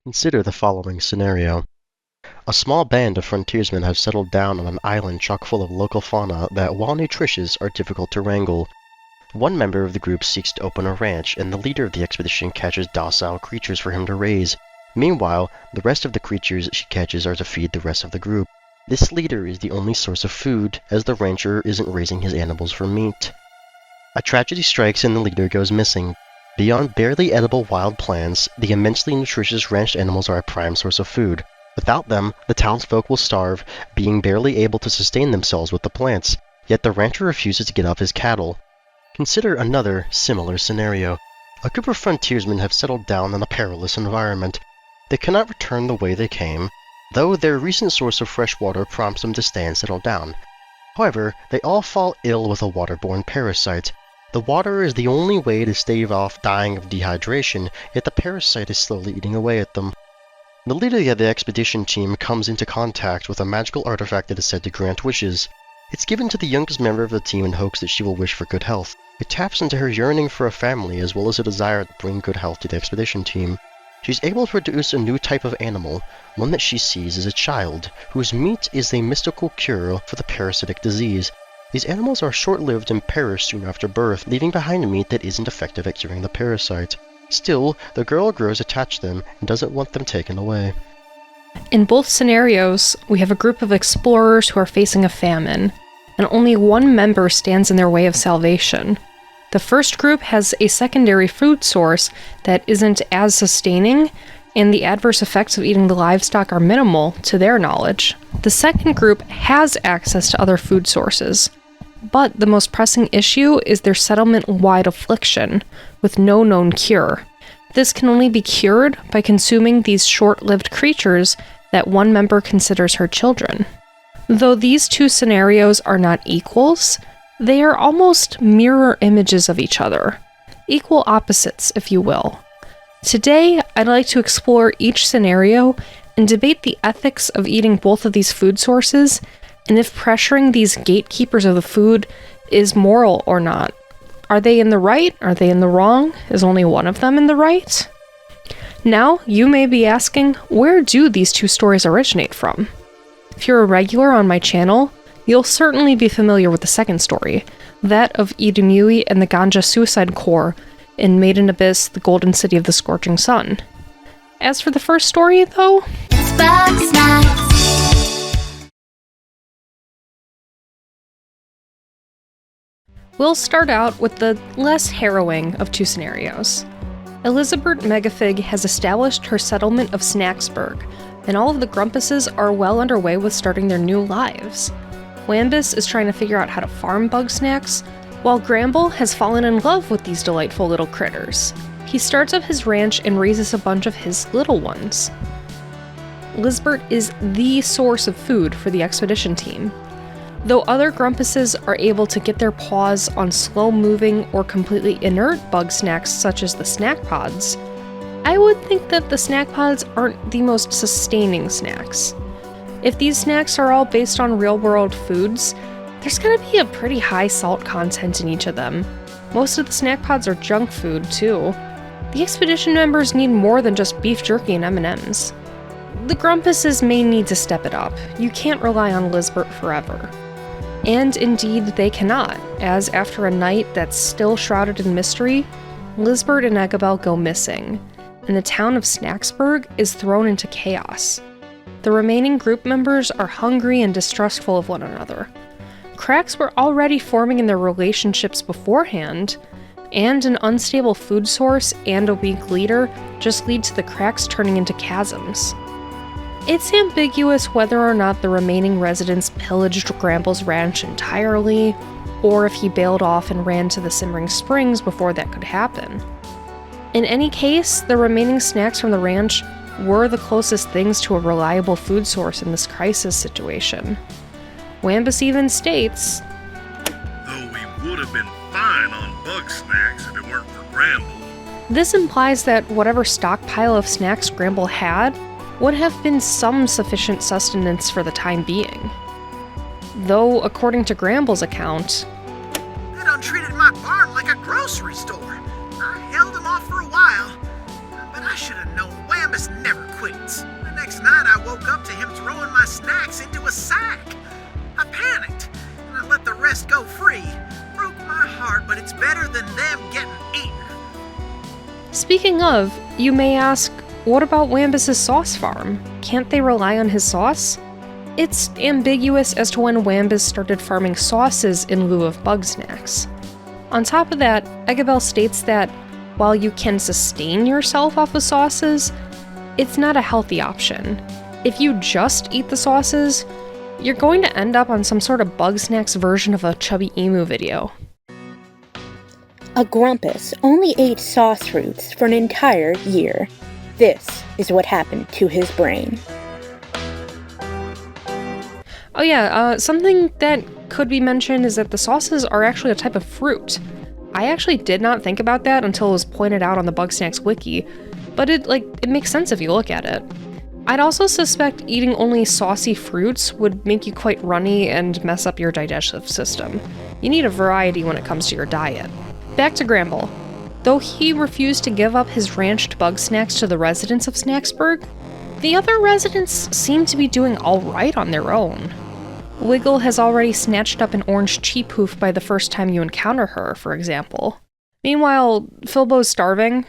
Consider the following scenario. A small band of frontiersmen have settled down on an island chock full of local fauna that, while nutritious, are difficult to wrangle. One member of the group seeks to open a ranch, and the leader of the expedition catches docile creatures for him to raise. Meanwhile, the rest of the creatures she catches are to feed the rest of the group. This leader is the only source of food, as the rancher isn't raising his animals for meat. A tragedy strikes and the leader goes missing. Beyond barely edible wild plants, the immensely nutritious ranched animals are a prime source of food. Without them, the townsfolk will starve, being barely able to sustain themselves with the plants, yet the rancher refuses to get off his cattle. Consider another, similar scenario. A group of frontiersmen have settled down in a perilous environment. They cannot return the way they came, though their recent source of fresh water prompts them to stay and settle down. However, they all fall ill with a waterborne parasite. The water is the only way to stave off dying of dehydration, yet the parasite is slowly eating away at them. The leader of the expedition team comes into contact with a magical artifact that is said to grant wishes. It's given to the youngest member of the team in hopes that she will wish for good health. It taps into her yearning for a family as well as a desire to bring good health to the expedition team. She's able to produce a new type of animal, one that she sees as a child, whose meat is a mystical cure for the parasitic disease. These animals are short-lived and perish soon after birth, leaving behind meat that isn't effective at curing the parasite. Still, the girl grows attached to them and doesn't want them taken away. In both scenarios, we have a group of explorers who are facing a famine, and only one member stands in their way of salvation. The first group has a secondary food source that isn't as sustaining, and the adverse effects of eating the livestock are minimal to their knowledge. The second group has access to other food sources, but the most pressing issue is their settlement-wide affliction, with no known cure. This can only be cured by consuming these short-lived creatures that one member considers her children. Though these two scenarios are not equals, they are almost mirror images of each other. Equal opposites, if you will. Today, I'd like to explore each scenario and debate the ethics of eating both of these food sources, and if pressuring these gatekeepers of the food is moral or not. Are they in the right? Are they in the wrong? Is only one of them in the right? Now, you may be asking, where do these two stories originate from? If you're a regular on my channel, you'll certainly be familiar with the second story, that of Idumui and the Ganja Suicide Corps in Maiden Abyss, the Golden City of the Scorching Sun. As for the first story, though, It's bug snacks. we'll start out with the less harrowing of two scenarios. Elizabeth Megafig has established her settlement of Snacksburg, and all of the Grumpuses are well underway with starting their new lives. Wambus is trying to figure out how to farm bug snacks, while Gramble has fallen in love with these delightful little critters. He starts up his ranch and raises a bunch of his little ones. Lisbert is the source of food for the expedition team. Though other Grumpuses are able to get their paws on slow-moving or completely inert bug snacks such as the snack pods, I would think that the snack pods aren't the most sustaining snacks. If these snacks are all based on real-world foods, there's gonna be a pretty high salt content in each of them. Most of the snack pods are junk food, too. The expedition members need more than just beef jerky and M&Ms. The Grumpuses may need to step it up. You can't rely on Lisbert forever. And indeed, they cannot, as after a night that's still shrouded in mystery, Lisbert and Eggabell go missing, and the town of Snacksburg is thrown into chaos. The remaining group members are hungry and distrustful of one another. Cracks were already forming in their relationships beforehand, and an unstable food source and a weak leader just lead to the cracks turning into chasms. It's ambiguous whether or not the remaining residents pillaged Gramble's ranch entirely, or if he bailed off and ran to the Simmering Springs before that could happen. In any case, the remaining snacks from the ranch were the closest things to a reliable food source in this crisis situation. Wambus even states, Though we would have been fine on bug snacks if it weren't for Gramble. this implies that whatever stockpile of snacks Gramble had would have been some sufficient sustenance for the time being. Though, according to Gramble's account, They done treated my barn like a grocery store. I held him off for a while, but I should have known Wambus never my snacks into a sack. I panicked, and I let the rest go free. Broke my heart, but it's better than them getting eaten. Speaking of, you may ask, what about Wambus's sauce farm? Can't they rely on his sauce? It's ambiguous as to when Wambus started farming sauces in lieu of bug snacks. On top of that, Eggabell states that while you can sustain yourself off of sauces, it's not a healthy option. If you just eat the sauces, you're going to end up on some sort of bug snacks version of a Chubby Emu video. A Grumpus only ate sauce fruits for an entire year. This is what happened to his brain. Oh yeah, something that could be mentioned is that the sauces are actually a type of fruit. I actually did not think about that until it was pointed out on the Bugsnax wiki, but it makes sense if you look at it. I'd also suspect eating only saucy fruits would make you quite runny and mess up your digestive system. You need a variety when it comes to your diet. Back to Gramble. Though he refused to give up his ranched bug snacks to the residents of Snacksburg, the other residents seem to be doing alright on their own. Wiggle has already snatched up an orange cheap hoof by the first time you encounter her, for example. Meanwhile, Filbo's starving.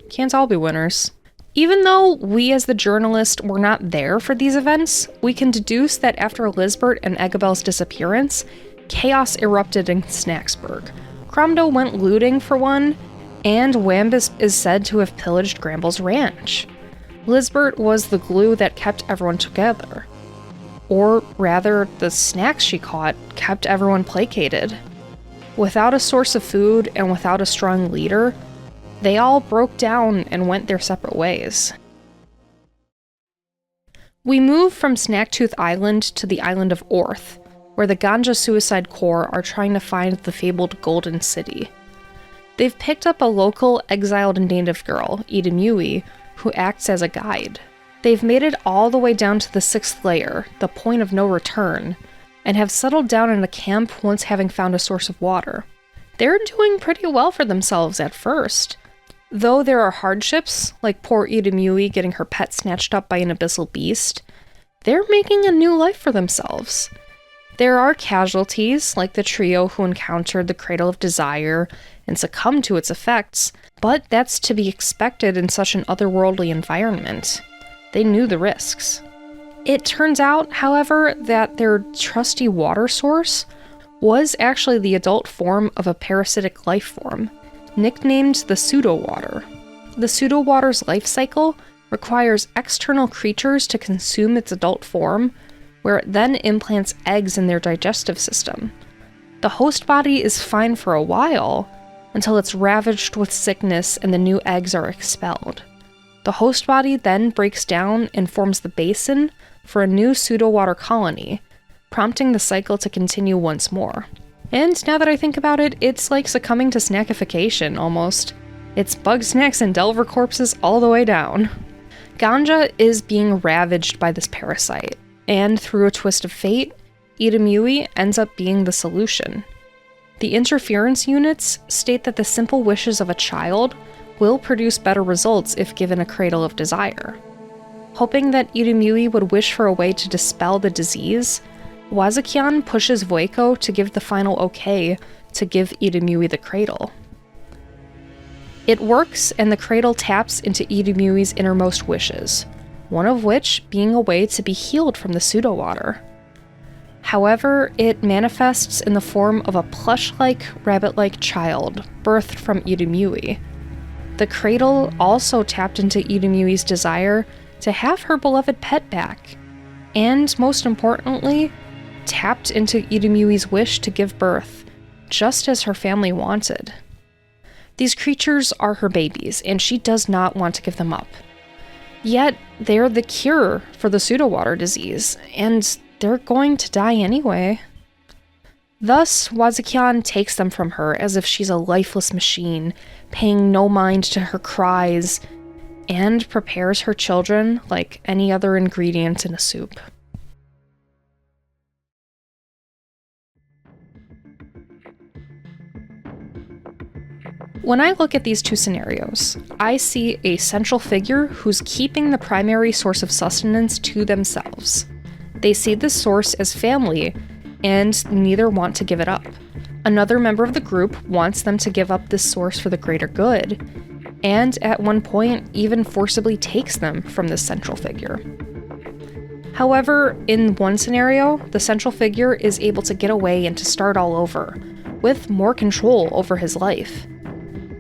Can't all be winners. Even though we as the journalist were not there for these events, we can deduce that after Lizbert and Eggabell's disappearance, chaos erupted in Snacksburg. Cromdo went looting for one, and Wambus is said to have pillaged Gramble's ranch. Lizbert was the glue that kept everyone together. Or rather, the snacks she caught kept everyone placated. Without a source of food and without a strong leader, they all broke down and went their separate ways. We move from Snacktooth Island to the island of Orth, where the Ganja Suicide Corps are trying to find the fabled Golden City. They've picked up a local exiled native girl, Edamui, who acts as a guide. They've made it all the way down to the 6th layer, the point of no return, and have settled down in a camp once having found a source of water. They're doing pretty well for themselves at first. Though there are hardships, like poor Edamui getting her pet snatched up by an abyssal beast, they're making a new life for themselves. There are casualties, like the trio who encountered the Cradle of Desire and succumbed to its effects, but that's to be expected in such an otherworldly environment. They knew the risks. It turns out, however, that their trusty water source was actually the adult form of a parasitic life form, nicknamed the pseudo-water. The pseudo-water's life cycle requires external creatures to consume its adult form, where it then implants eggs in their digestive system. The host body is fine for a while, until it's ravaged with sickness and the new eggs are expelled. The host body then breaks down and forms the basin for a new pseudo-water colony, prompting the cycle to continue once more. And now that I think about it, it's like succumbing to snackification, almost. It's bug snacks and Delver corpses all the way down. Ganja is being ravaged by this parasite, and through a twist of fate, Edamui ends up being the solution. The interference units state that the simple wishes of a child will produce better results if given a Cradle of Desire. Hoping that Edamui would wish for a way to dispel the disease, Wazakian pushes Voiko to give the final okay to give Edamui the Cradle. It works, and the Cradle taps into Edamui's innermost wishes, one of which being a way to be healed from the pseudo-water. However, it manifests in the form of a plush-like, rabbit-like child, birthed from Edamui. The Cradle also tapped into Edamui's desire to have her beloved pet back, and most importantly, tapped into Edamui's wish to give birth, just as her family wanted. These creatures are her babies, and she does not want to give them up. Yet, they're the cure for the pseudo-water disease, and they're going to die anyway. Thus, Wazakian takes them from her as if she's a lifeless machine, paying no mind to her cries, and prepares her children like any other ingredient in a soup. When I look at these two scenarios, I see a central figure who's keeping the primary source of sustenance to themselves. They see this source as family, and neither want to give it up. Another member of the group wants them to give up this source for the greater good, and at one point even forcibly takes them from this central figure. However, in one scenario, the central figure is able to get away and to start all over, with more control over his life.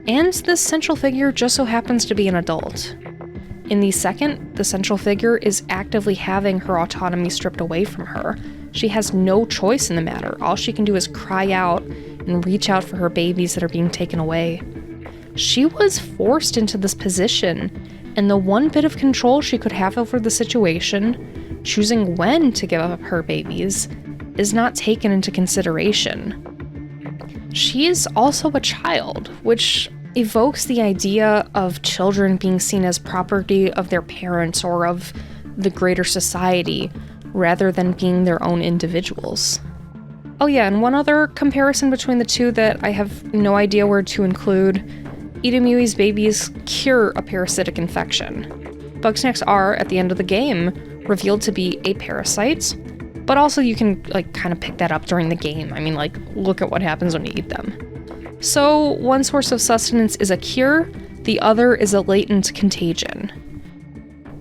And this central figure just so happens to be an adult. In the second, the central figure is actively having her autonomy stripped away from her. She has no choice in the matter. All she can do is cry out and reach out for her babies that are being taken away. She was forced into this position, and the one bit of control she could have over the situation, choosing when to give up her babies, is not taken into consideration. She is also a child, which evokes the idea of children being seen as property of their parents or of the greater society, rather than being their own individuals. Oh yeah, and one other comparison between the two that I have no idea where to include: Idamui's babies cure a parasitic infection. Bugsnax are, at the end of the game, revealed to be a parasite, but also you can, kind of pick that up during the game. I mean, look at what happens when you eat them. So, one source of sustenance is a cure, the other is a latent contagion.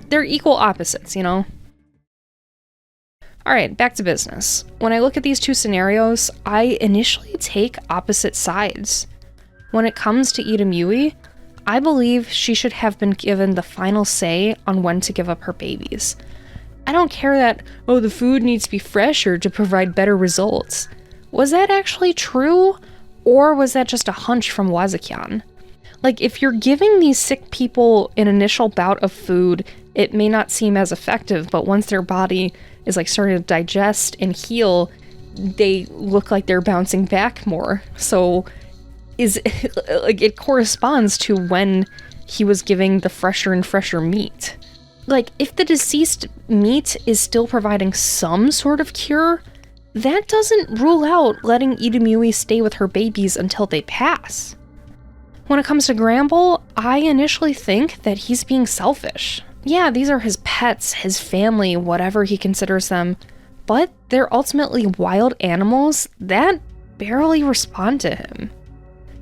They're equal opposites, you know? Alright, back to business. When I look at these two scenarios, I initially take opposite sides. When it comes to Idamui, I believe she should have been given the final say on when to give up her babies. I don't care that, the food needs to be fresher to provide better results. Was that actually true? Or was that just a hunch from Wazakyan? If you're giving these sick people an initial bout of food, it may not seem as effective, but once their body is starting to digest and heal, they look like they're bouncing back more. So it corresponds to when he was giving the fresher and fresher meat. If the deceased meat is still providing some sort of cure, that doesn't rule out letting Idamui stay with her babies until they pass. When it comes to Gramble, I initially think that he's being selfish. Yeah, these are his pets, his family, whatever he considers them, but they're ultimately wild animals that barely respond to him.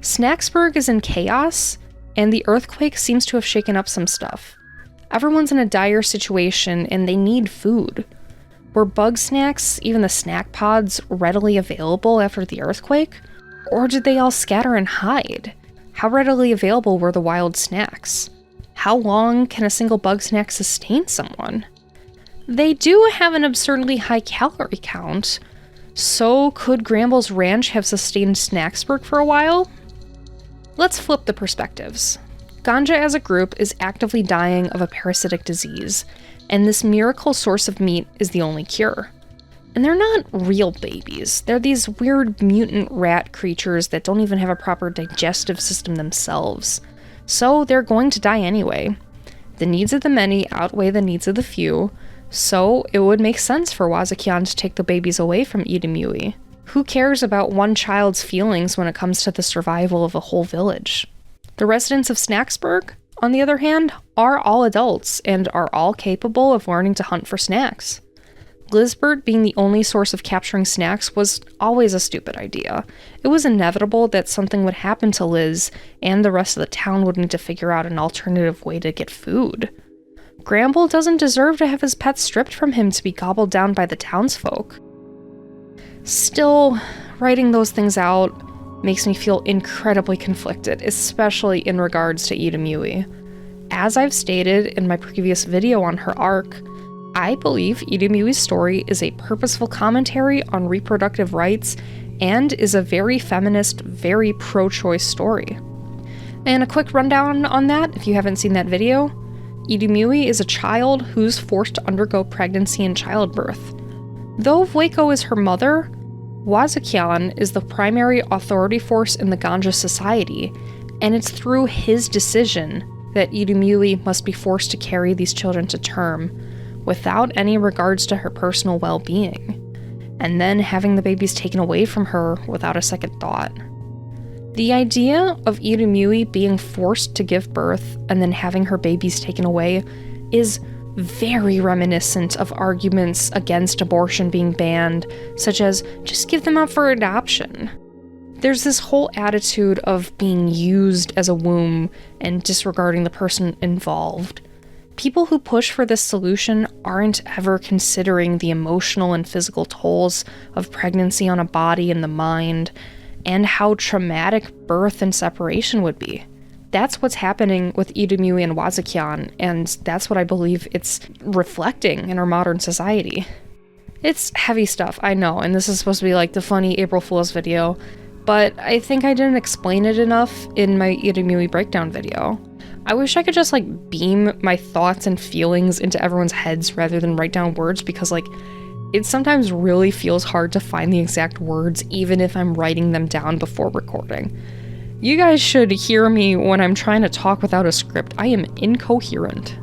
Snacksburg is in chaos, and the earthquake seems to have shaken up some stuff. Everyone's in a dire situation, and they need food. Were Bugsnax, even the snack pods, readily available after the earthquake? Or did they all scatter and hide? How readily available were the wild snacks? How long can a single Bugsnax sustain someone? They do have an absurdly high calorie count, so could Gramble's ranch have sustained Snacksburg for a while? Let's flip the perspectives. Ganja as a group is actively dying of a parasitic disease, and this miracle source of meat is the only cure. And they're not real babies. They're these weird mutant rat creatures that don't even have a proper digestive system themselves. So they're going to die anyway. The needs of the many outweigh the needs of the few, so it would make sense for Wazakyan to take the babies away from Idamui. Who cares about one child's feelings when it comes to the survival of a whole village? The residents of Snacksburg, on the other hand, are all adults and are all capable of learning to hunt for snacks. Lizbert being the only source of capturing snacks was always a stupid idea. It was inevitable that something would happen to Liz, and the rest of the town would need to figure out an alternative way to get food. Gramble doesn't deserve to have his pets stripped from him to be gobbled down by the townsfolk. Still, writing those things out makes me feel incredibly conflicted, especially in regards to Idamui. As I've stated in my previous video on her arc, I believe Idamui's story is a purposeful commentary on reproductive rights and is a very feminist, very pro-choice story. And a quick rundown on that, if you haven't seen that video, Idamui is a child who's forced to undergo pregnancy and childbirth. Though Vueko is her mother, Wazakyan is the primary authority force in the Ganja society, and it's through his decision that Idamui must be forced to carry these children to term, without any regards to her personal well-being, and then having the babies taken away from her without a second thought. The idea of Irumyuui being forced to give birth and then having her babies taken away is very reminiscent of arguments against abortion being banned, such as, just give them up for adoption. There's this whole attitude of being used as a womb and disregarding the person involved. People who push for this solution aren't ever considering the emotional and physical tolls of pregnancy on a body and the mind, and how traumatic birth and separation would be. That's what's happening with Irumyuui and Wazukyan, and that's what I believe it's reflecting in our modern society. It's heavy stuff, I know, and this is supposed to be like the funny April Fool's video, but I think I didn't explain it enough in my Irumyuui breakdown video. I wish I could just beam my thoughts and feelings into everyone's heads rather than write down words, because it sometimes really feels hard to find the exact words even if I'm writing them down before recording. You guys should hear me when I'm trying to talk without a script. I am incoherent.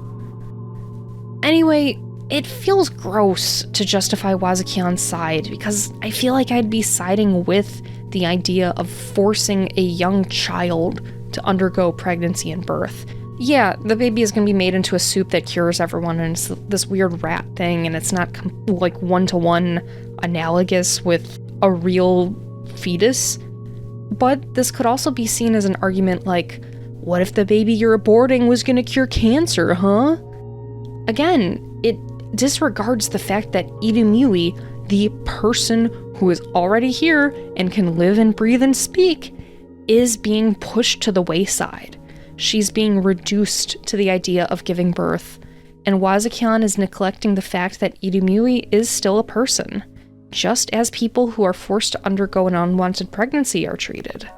Anyway, it feels gross to justify Wazukyan's side because I feel like I'd be siding with the idea of forcing a young child to undergo pregnancy and birth. Yeah, the baby is going to be made into a soup that cures everyone, and it's this weird rat thing, and it's not one-to-one analogous with a real fetus. But this could also be seen as an argument what if the baby you're aborting was going to cure cancer, huh? Again, it disregards the fact that Irumyuui, the person who is already here and can live and breathe and speak, is being pushed to the wayside. She's being reduced to the idea of giving birth, and Wazukyan is neglecting the fact that Irumyuui is still a person, just as people who are forced to undergo an unwanted pregnancy are treated.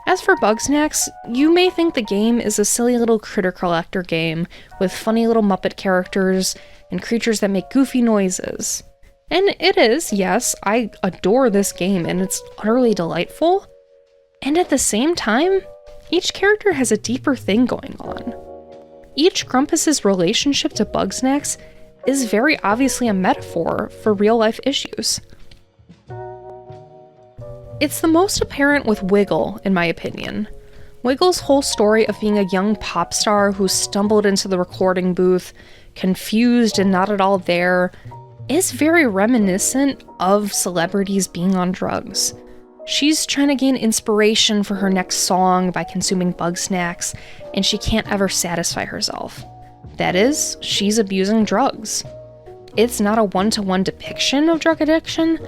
As for Bugsnax, you may think the game is a silly little critter collector game with funny little Muppet characters and creatures that make goofy noises. And it is, yes, I adore this game and it's utterly delightful. And at the same time, each character has a deeper thing going on. Each Grumpus's relationship to Bugsnax is very obviously a metaphor for real-life issues. It's the most apparent with Wiggle, in my opinion. Wiggle's whole story of being a young pop star who stumbled into the recording booth, confused and not at all there, is very reminiscent of celebrities being on drugs. She's trying to gain inspiration for her next song by consuming Bugsnax, and she can't ever satisfy herself. That is, she's abusing drugs. It's not a one-to-one depiction of drug addiction,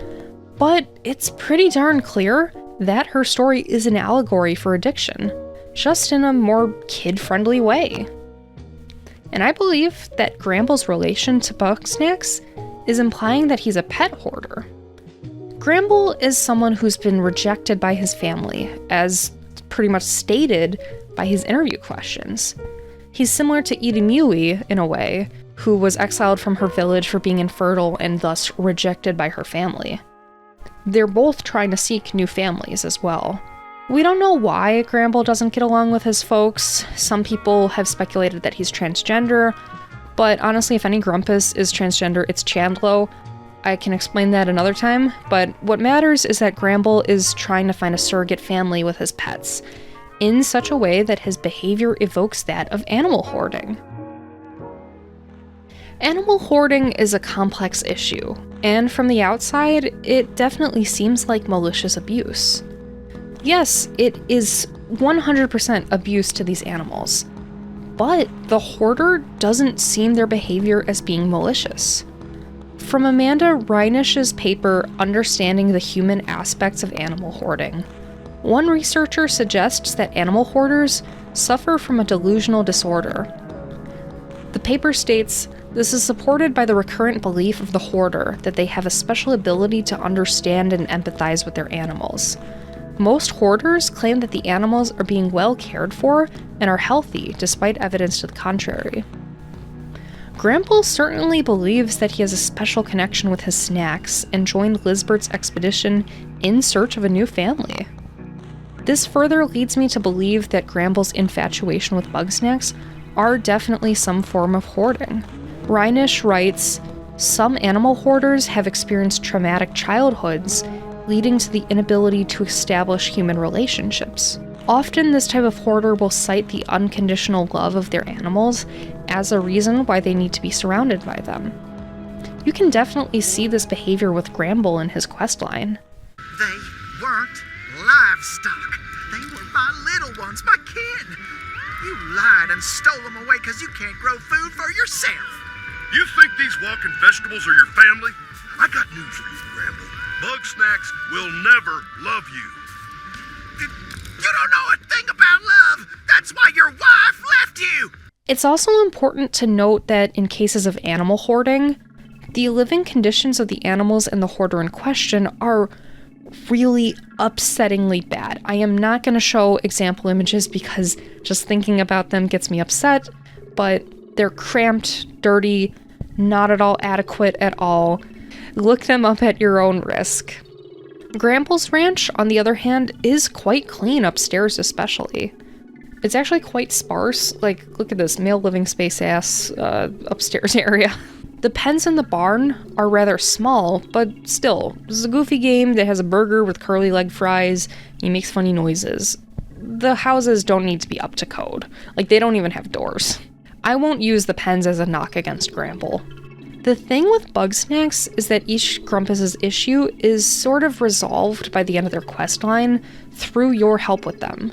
but it's pretty darn clear that her story is an allegory for addiction, just in a more kid-friendly way. And I believe that Gramble's relation to Bugsnax is implying that he's a pet hoarder. Gramble is someone who's been rejected by his family, as pretty much stated by his interview questions. He's similar to Irumyuui, in a way, who was exiled from her village for being infertile and thus rejected by her family. They're both trying to seek new families as well. We don't know why Gramble doesn't get along with his folks. Some people have speculated that he's transgender, but honestly, if any Grumpus is transgender, it's Chandlo. I can explain that another time, but what matters is that Gramble is trying to find a surrogate family with his pets, in such a way that his behavior evokes that of animal hoarding. Animal hoarding is a complex issue, and from the outside, it definitely seems like malicious abuse. Yes, it is 100% abuse to these animals, but the hoarder doesn't seem their behavior as being malicious. From Amanda Reinish's paper, Understanding the Human Aspects of Animal Hoarding, one researcher suggests that animal hoarders suffer from a delusional disorder. The paper states, this is supported by the recurrent belief of the hoarder that they have a special ability to understand and empathize with their animals. Most hoarders claim that the animals are being well cared for and are healthy, despite evidence to the contrary. Gramble certainly believes that he has a special connection with his snacks and joined Lizbert's expedition in search of a new family. This further leads me to believe that Gramble's infatuation with Bugsnax are definitely some form of hoarding. Reinish writes, some animal hoarders have experienced traumatic childhoods leading to the inability to establish human relationships. Often, this type of hoarder will cite the unconditional love of their animals as a reason why they need to be surrounded by them. You can definitely see this behavior with Gramble in his questline. They weren't livestock. They were my little ones, my kin. You lied and stole them away because you can't grow food for yourself. You think these walking vegetables are your family? I got news for you, Gramble. Bug Snacks will never love you. You don't know a thing about love. That's why your wife left you. It's also important to note that in cases of animal hoarding, the living conditions of the animals and the hoarder in question are really upsettingly bad. I am not going to show example images because just thinking about them gets me upset, but they're cramped, dirty, not at all adequate at all. Look them up at your own risk. Gramble's ranch, on the other hand, is quite clean upstairs especially. It's actually quite sparse. Like, look at this male living space ass upstairs area. The pens in the barn are rather small, but still, this is a goofy game that has a burger with curly leg fries, he makes funny noises. The houses don't need to be up to code. Like, they don't even have doors. I won't use the pens as a knock against Gramble. The thing with Bug Snacks is that each Grumpus's issue is sort of resolved by the end of their quest line through your help with them.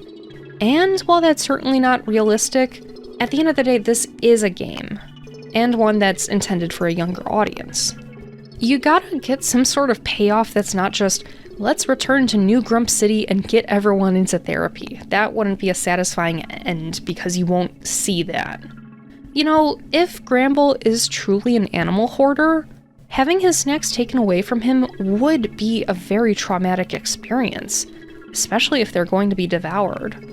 And while that's certainly not realistic, at the end of the day, this is a game, and one that's intended for a younger audience. You gotta get some sort of payoff that's not just, let's return to New Grump City and get everyone into therapy. That wouldn't be a satisfying end because you won't see that. You know, if Gramble is truly an animal hoarder, having his snacks taken away from him would be a very traumatic experience, especially if they're going to be devoured.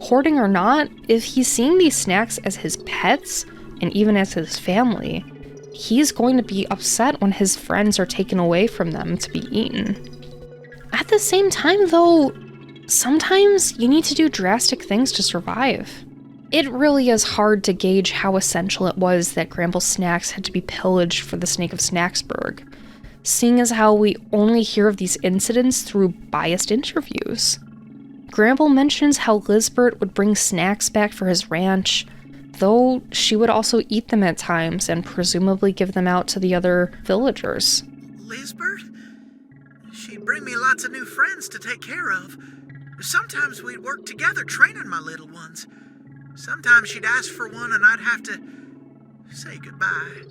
Hoarding or not, if he's seeing these snacks as his pets, and even as his family, he's going to be upset when his friends are taken away from them to be eaten. At the same time, though, sometimes you need to do drastic things to survive. It really is hard to gauge how essential it was that Gramble's snacks had to be pillaged for the Snake of Snacksburg, seeing as how we only hear of these incidents through biased interviews. Gramble mentions how Lizbert would bring snacks back for his ranch, though she would also eat them at times and presumably give them out to the other villagers. Lizbert? She'd bring me lots of new friends to take care of. Sometimes we'd work together training my little ones. Sometimes she'd ask for one and I'd have to say goodbye.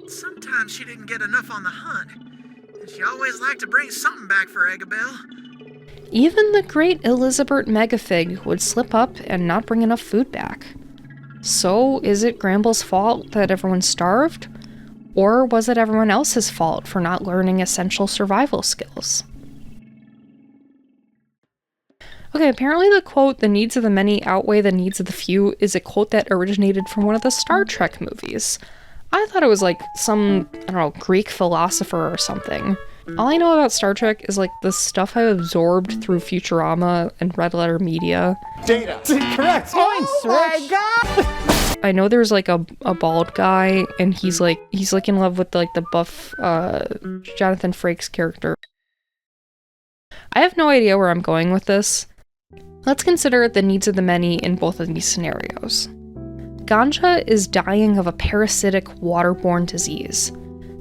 Sometimes she didn't get enough on the hunt, and she always liked to bring something back for Agabel. Even the great Elizabeth Megafig would slip up and not bring enough food back. So, is it Gramble's fault that everyone starved? Or was it everyone else's fault for not learning essential survival skills? Okay, apparently the quote, "the needs of the many outweigh the needs of the few," is a quote that originated from one of the Star Trek movies. I thought it was like some, I don't know, Greek philosopher or something. All I know about Star Trek is like the stuff I absorbed through Futurama and Red Letter Media. Data. Correct. Oh my god! I know there's like a bald guy and he's like in love with like the buff Jonathan Frakes character. I have no idea where I'm going with this. Let's consider the needs of the many in both of these scenarios. Ganja is dying of a parasitic waterborne disease.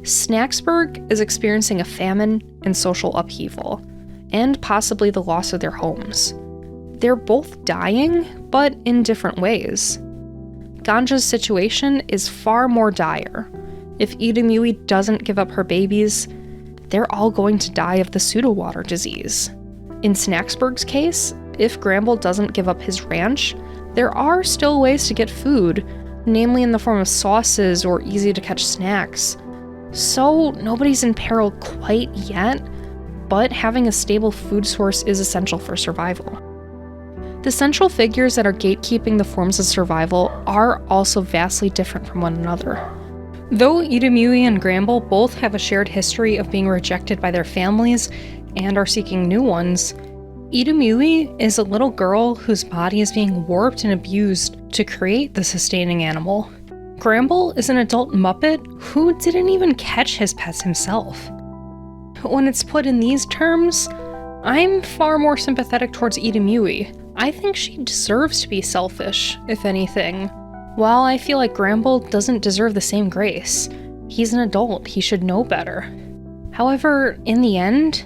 Snacksburg is experiencing a famine and social upheaval, and possibly the loss of their homes. They're both dying, but in different ways. Ganja's situation is far more dire. If Idamui doesn't give up her babies, they're all going to die of the pseudo-water disease. In Snacksburg's case, if Gramble doesn't give up his ranch, there are still ways to get food, namely in the form of sauces or easy-to-catch snacks. So, nobody's in peril quite yet, but having a stable food source is essential for survival. The central figures that are gatekeeping the forms of survival are also vastly different from one another. Though Idamui and Gramble both have a shared history of being rejected by their families and are seeking new ones, Idamui is a little girl whose body is being warped and abused to create the sustaining animal. Gramble is an adult Muppet who didn't even catch his pets himself. When it's put in these terms, I'm far more sympathetic towards Idamui. I think she deserves to be selfish, if anything. While I feel like Gramble doesn't deserve the same grace. He's an adult, he should know better. However, in the end,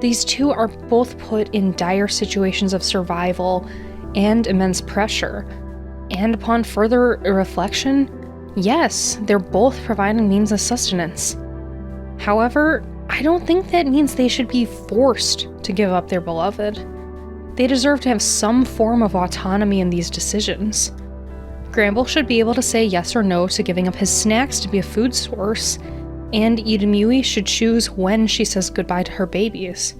these two are both put in dire situations of survival and immense pressure. And upon further reflection, yes, they're both providing means of sustenance. However, I don't think that means they should be forced to give up their beloved. They deserve to have some form of autonomy in these decisions. Gramble should be able to say yes or no to giving up his snacks to be a food source, and Idamui should choose when she says goodbye to her babies.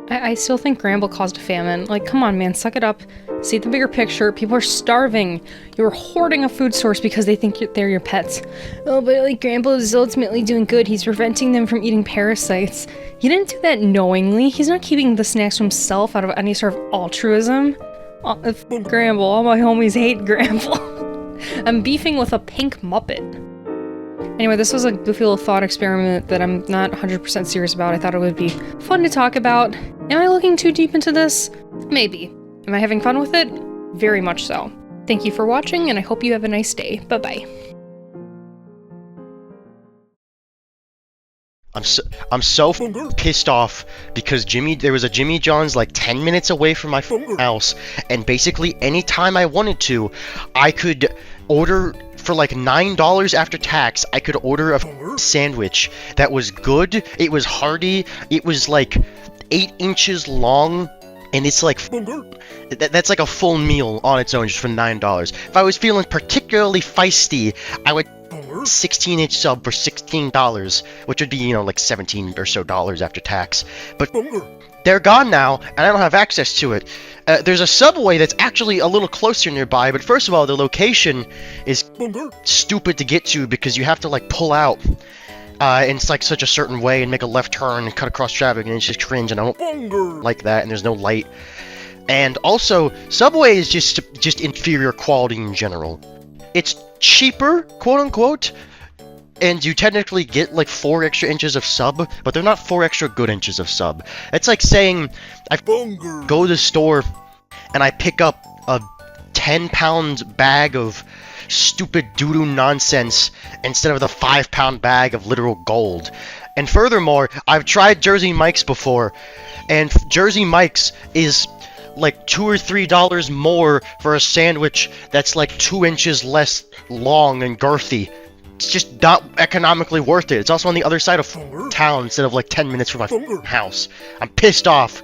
I still think Gramble caused a famine. Like, come on, man, suck it up. See the bigger picture. People are starving. You're hoarding a food source because they think they're your pets. Oh, but like, Gramble is ultimately doing good. He's preventing them from eating parasites. He didn't do that knowingly. He's not keeping the snacks to himself out of any sort of altruism. Gramble. All my homies hate Gramble. I'm beefing with a pink Muppet. Anyway, this was a goofy little thought experiment that I'm not 100% serious about. I thought it would be fun to talk about. Am I looking too deep into this? Maybe. Am I having fun with it? Very much so. Thank you for watching, and I hope you have a nice day. Bye-bye. I'm so pissed off because there was a Jimmy John's like 10 minutes away from my house, and basically anytime I wanted to, I could order for like $9 after tax. I could order a sandwich that was good, it was hearty, it was like 8 inches long, and it's like that's like a full meal on its own just for $9. If I was feeling particularly feisty, I would 16-inch sub for $16, which would be, like $17 or so after tax. But they're gone now, and I don't have access to it. There's a Subway that's actually a little closer nearby, but first of all, the location is stupid to get to because you have to like pull out. And it's like such a certain way and make a left turn and cut across traffic, and it's just cringe, and I don't like that, and there's no light. And also, Subway is just inferior quality in general. It's cheaper, quote-unquote, and you technically get like 4 extra inches of sub, but they're not 4 extra good inches of sub. It's like saying I go to the store and I pick up a 10-pound bag of stupid doo-doo nonsense instead of the 5-pound bag of literal gold. And furthermore, I've tried Jersey Mike's before, and Jersey Mike's is like $2 or $3 more for a sandwich that's like 2 inches less long and girthy. It's just not economically worth it. It's also on the other side of town instead of like 10 minutes from my house. I'm pissed off.